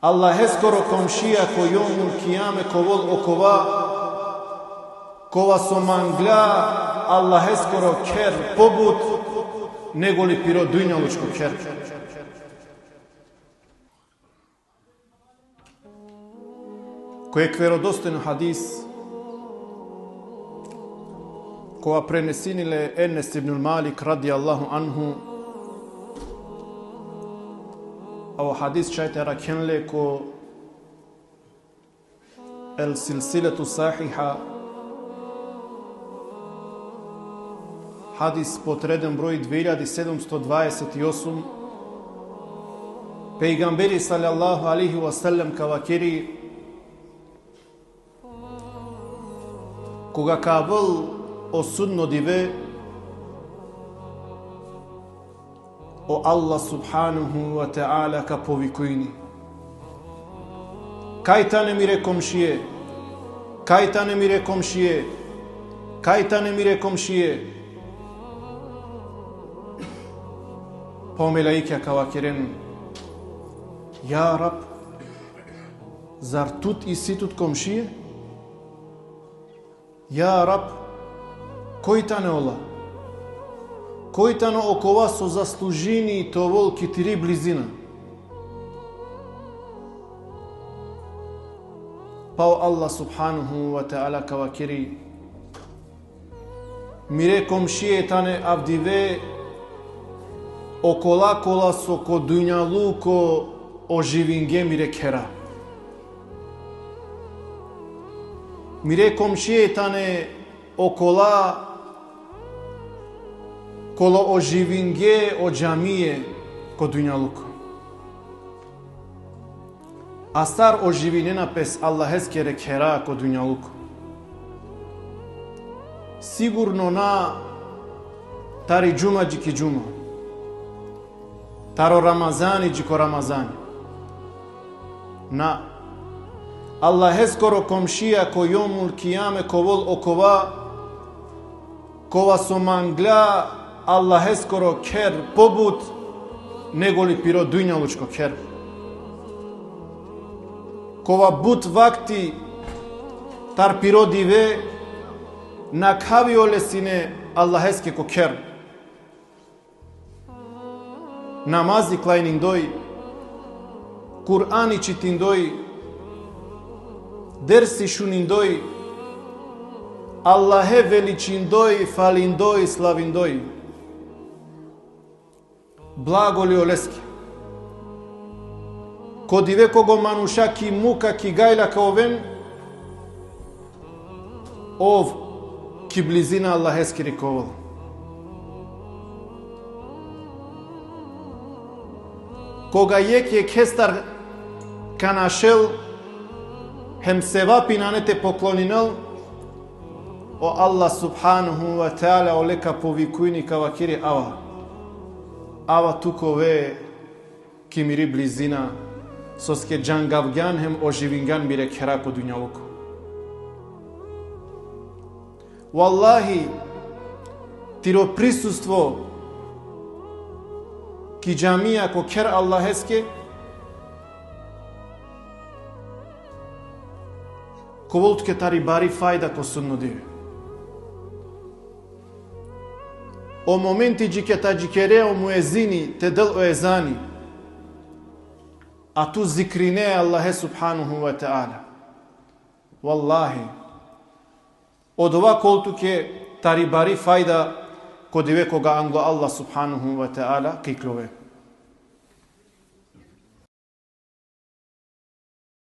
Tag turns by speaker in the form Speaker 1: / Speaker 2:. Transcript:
Speaker 1: Allahe skoro komšija ko jomul kijame ko vol okova, kova so mangla, Allahe skoro ker pobut, nego li piro dunjalučko ker. Кој веродостоен хадис која пренесиниле Енес ибн Малик ради Аллаху анху, ова хадис чајте ракенле ко ел силсилету сахиха, хадис под реден број 2728, пејгамбери салаллаху алейхи ва саллем кавакери кога кабыл о судно диве, о Аллах субханаху ва та'ала ка повикујни. Кајтане мире комшие, кајтане мире комшие, кајтане мире комшие. По мелаика кавакерен, ја Раб, зар тут и ситут комшие? Ја Раб, којтане ола? Којтане окова со заслужини товол китири близина? Пао Аллах субханаху ва та'ала кавакери, мире комшие тане авдиве окола кола со ко дуњалу ко оживинге мире кера. Мире комшие тане окола коло оживинге о джамие ко дуњалук. Астар оживинена пес Аллахес кере кера ко дуњалук. Сигурно на тари джума джики джума, таро Рамазани джико Рамазани. На Аллахе скоро комшија ко јомул кијаме ко вол окова, кова со мангла, Аллахе скоро кер побут, него ли пиро дуњалучко кер. Кова бут вакти, тар пиро диве, на кави олесине Аллахеске ко кер. Намази клајниндој, Кур'ани читиндој, дерси шуниндој, Аллахе величиндој, фалиндој, славиндој. Благо ли олески. Кодиве кого мануша ки мука ки гајла ка овен, ов ки близина Аллахески рековал. Кога јеке кестар канашел, хем севапи на нете поклонинел, о Аллах субханаху ва та'ала олека повикујни кавакири ава тукове ки мири близина, соске джангавган хем оживинган мире кера ко дуњалук. Валлахи, тиро присуство ки джамија ко кер Аллахеске, коволтке тари бари фајда ко судно диве. О моменти джике та джикере о муезини те дел о езани, а ту зикрине Аллахе субханаху ва та'ала. Валлахи, од ова колтуке тари бари фајда ко диве кога англо Аллах субханаху ва та'ала киклове.